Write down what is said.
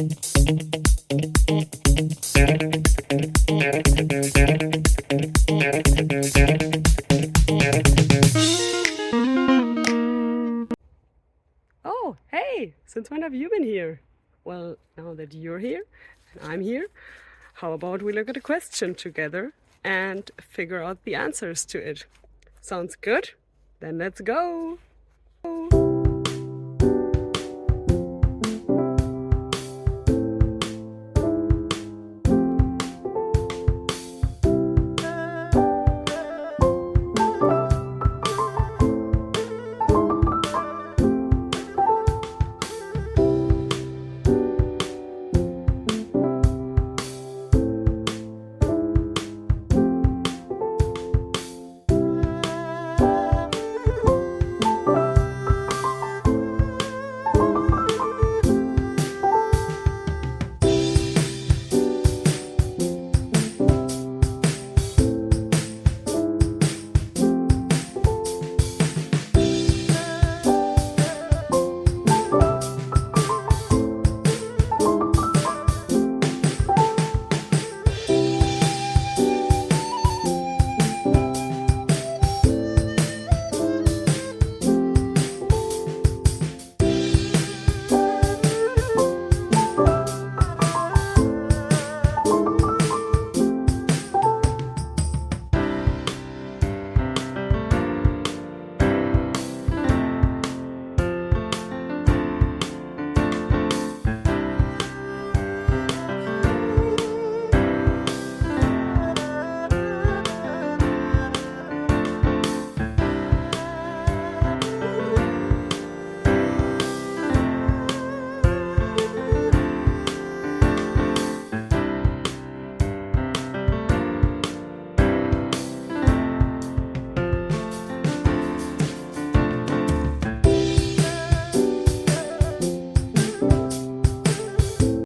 Oh, hey! Since when have you been here? Well, now that you're here and I'm here, how about we look at a question together and figure out the answers to it? Sounds good? Then let's go!